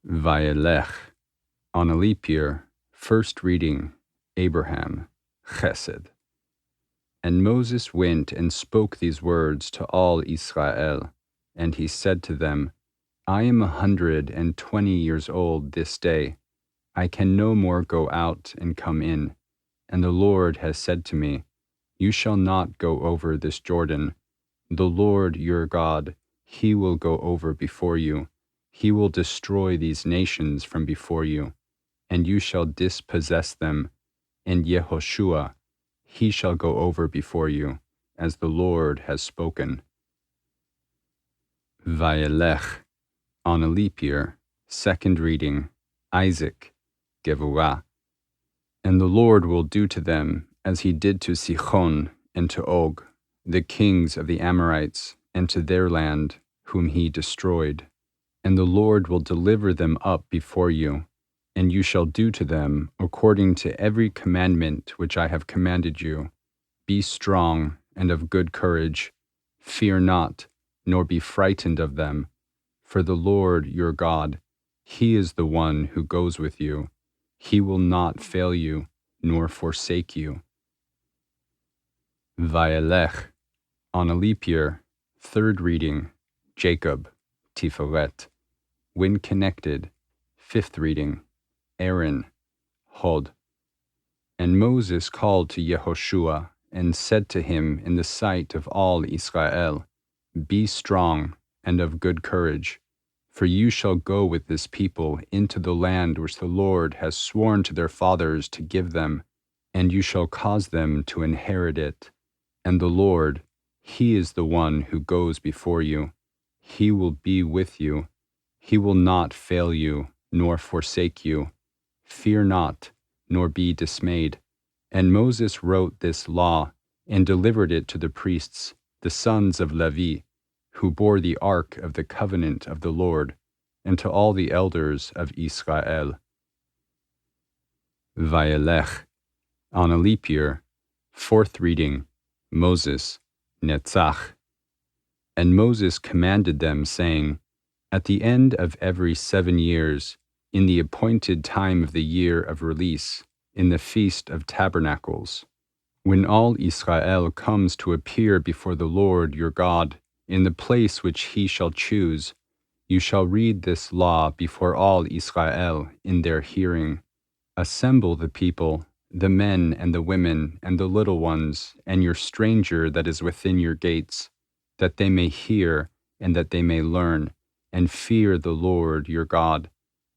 Vayelech. On a leap year, first reading, Abraham, Chesed. And Moses went and spoke these words to all Israel, and he said to them, I am 120 years old this day. I can no more go out and come in. And the Lord has said to me, You shall not go over this Jordan. The Lord your God, he will go over before you. He will destroy these nations from before you, and you shall dispossess them. And Yehoshua, he shall go over before you, as the Lord has spoken. Vayelech. On a leap year, second reading, Isaac, Gevurah. And the Lord will do to them as he did to Sihon and to Og, the kings of the Amorites, and to their land, whom he destroyed. And the Lord will deliver them up before you, and you shall do to them according to every commandment which I have commanded you. Be strong and of good courage. Fear not, nor be frightened of them. For the Lord your God, he is the one who goes with you. He will not fail you, nor forsake you. Vayelech. On a leap year, third reading, Jacob, Tiferet. When connected, fifth reading, Aaron, Hod. And Moses called to Yehoshua and said to him in the sight of all Israel, Be strong and of good courage, for you shall go with this people into the land which the Lord has sworn to their fathers to give them, and you shall cause them to inherit it. And the Lord, he is the one who goes before you. He will be with you. He will not fail you, nor forsake you. Fear not, nor be dismayed. And Moses wrote this law and delivered it to the priests, the sons of Levi, who bore the ark of the covenant of the Lord, and to all the elders of Israel. Vayelech. On a leap year, fourth reading, Moses, Netzach. And Moses commanded them, saying, At the end of every 7 years, in the appointed time of the year of release, in the Feast of Tabernacles, when all Israel comes to appear before the Lord your God, in the place which he shall choose, you shall read this law before all Israel in their hearing. Assemble the people, the men and the women and the little ones, and your stranger that is within your gates, that they may hear and that they may learn, and fear the Lord your God,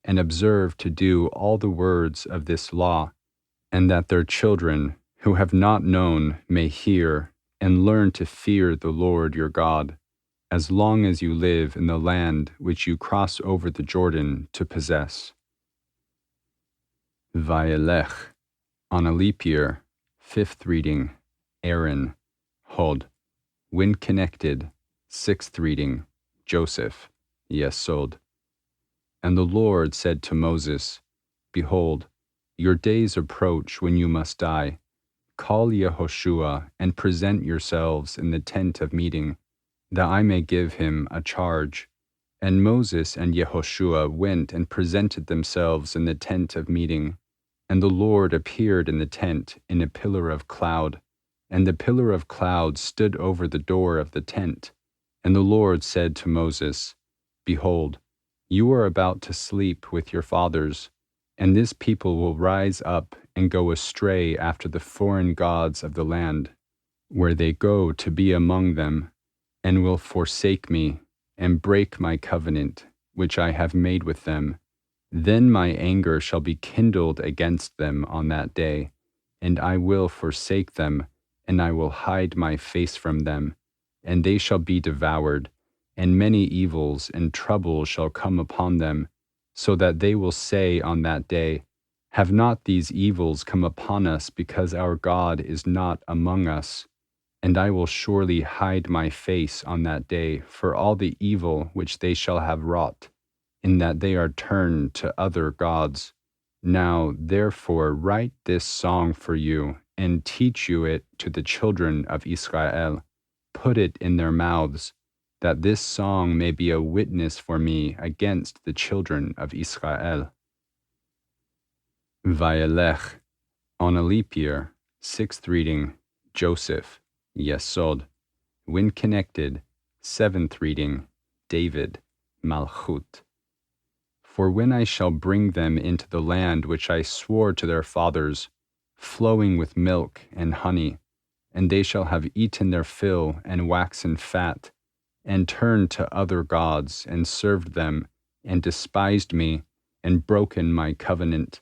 and observe to do all the words of this law, and that their children, who have not known, may hear and learn to fear the Lord your God, as long as you live in the land which you cross over the Jordan to possess. Vayelech. On a leap year, fifth reading, Aaron, Hod. When connected, sixth reading, Joseph, Yesod. And the Lord said to Moses, Behold, your days approach when you must die. Call Yehoshua and present yourselves in the tent of meeting, that I may give him a charge. And Moses and Yehoshua went and presented themselves in the tent of meeting. And the Lord appeared in the tent in a pillar of cloud, and the pillar of cloud stood over the door of the tent. And the Lord said to Moses, Behold, you are about to sleep with your fathers, and this people will rise up and go astray after the foreign gods of the land, where they go to be among them, and will forsake me, and break my covenant, which I have made with them. Then my anger shall be kindled against them on that day, and I will forsake them, and I will hide my face from them, and they shall be devoured, and many evils and troubles shall come upon them, so that they will say on that day, Have not these evils come upon us because our God is not among us? And I will surely hide my face on that day for all the evil which they shall have wrought, in that they are turned to other gods. Now, therefore, write this song for you, and teach you it to the children of Israel. Put it in their mouths. that this song may be a witness for me against the children of Israel. Vayelech, on a leap year, 6th reading, Joseph, Yesod. When connected, 7th reading, David, Malchut. For when I shall bring them into the land which I swore to their fathers, flowing with milk and honey, and they shall have eaten their fill and waxen fat, and turned to other gods, and served them, and despised me, and broken my covenant,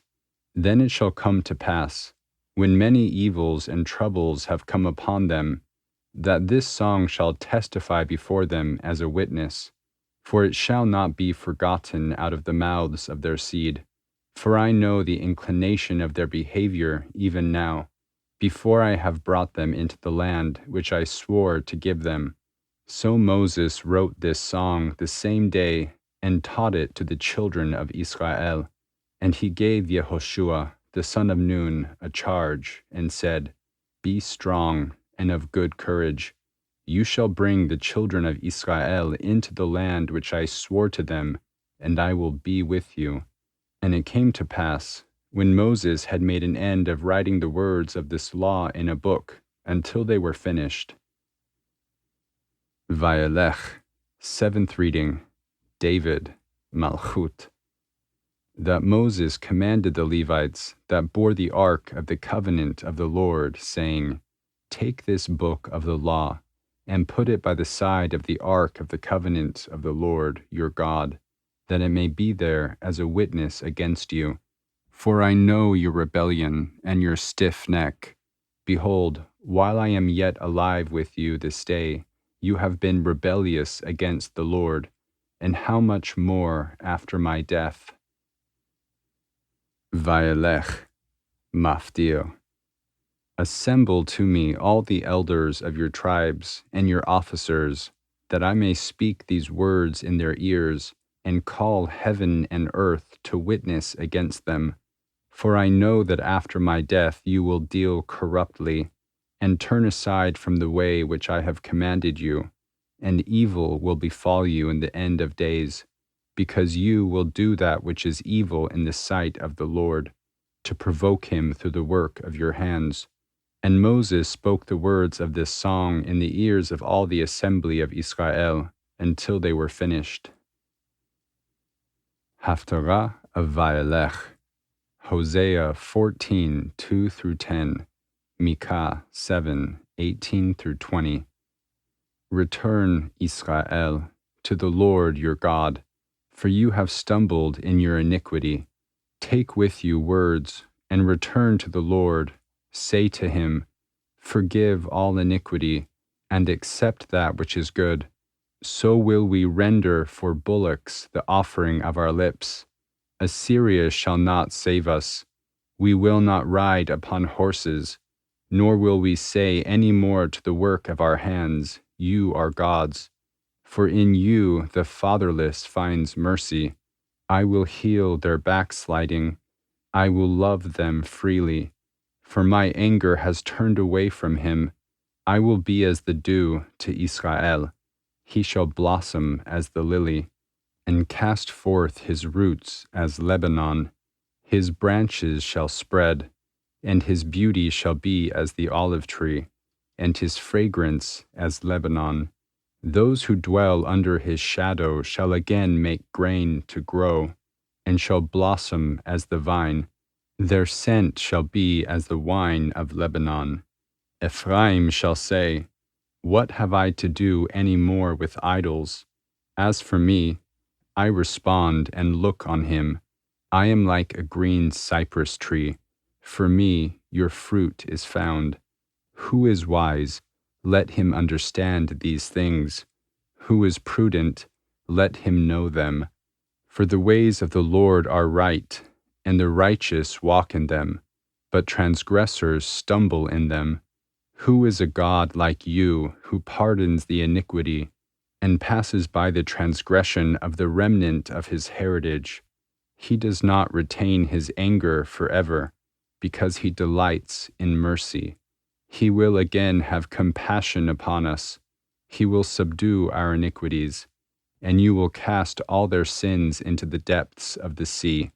then it shall come to pass, when many evils and troubles have come upon them, that this song shall testify before them as a witness, for it shall not be forgotten out of the mouths of their seed. For I know the inclination of their behavior even now, before I have brought them into the land which I swore to give them. So Moses wrote this song the same day and taught it to the children of Israel. And he gave Yehoshua, the son of Nun, a charge, and said, Be strong and of good courage. You shall bring the children of Israel into the land which I swore to them, and I will be with you. And it came to pass, when Moses had made an end of writing the words of this law in a book, until they were finished. Vayelech, 7th reading, David, Malchut. That Moses commanded the Levites that bore the ark of the covenant of the Lord, saying, Take this book of the law, and put it by the side of the ark of the covenant of the Lord your God, that it may be there as a witness against you. For I know your rebellion and your stiff neck. Behold, while I am yet alive with you this day, you have been rebellious against the Lord, and how much more after my death? Vayelech, Maftir. Assemble to me all the elders of your tribes and your officers, that I may speak these words in their ears, and call heaven and earth to witness against them. For I know that after my death you will deal corruptly, and turn aside from the way which I have commanded you, and evil will befall you in the end of days, because you will do that which is evil in the sight of the Lord, to provoke him through the work of your hands. And Moses spoke the words of this song in the ears of all the assembly of Israel, until they were finished. Haftarah of Vayelech, Hosea 14, 2-10, Micah 7, 18-20. Return, Israel, to the Lord your God, for you have stumbled in your iniquity. Take with you words, and return to the Lord. Say to him, Forgive all iniquity, and accept that which is good. So will we render for bullocks the offering of our lips. Assyria shall not save us. We will not ride upon horses, nor will we say any more to the work of our hands, You are gods. For in you the fatherless finds mercy. I will heal their backsliding. I will love them freely. For my anger has turned away from him. I will be as the dew to Israel. He shall blossom as the lily, and cast forth his roots as Lebanon. His branches shall spread, and his beauty shall be as the olive tree, and his fragrance as Lebanon. Those who dwell under his shadow shall again make grain to grow, and shall blossom as the vine. Their scent shall be as the wine of Lebanon. Ephraim shall say, What have I to do any more with idols? As for me, I respond and look on him. I am like a green cypress tree. For me, your fruit is found. Who is wise? Let him understand these things. Who is prudent? Let him know them. For the ways of the Lord are right, and the righteous walk in them, but transgressors stumble in them. Who is a God like you, who pardons the iniquity, and passes by the transgression of the remnant of his heritage? He does not retain his anger forever, because he delights in mercy. He will again have compassion upon us. He will subdue our iniquities, and you will cast all their sins into the depths of the sea.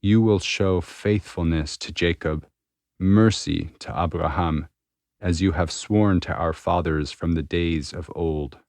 You will show faithfulness to Jacob, mercy to Abraham, as you have sworn to our fathers from the days of old.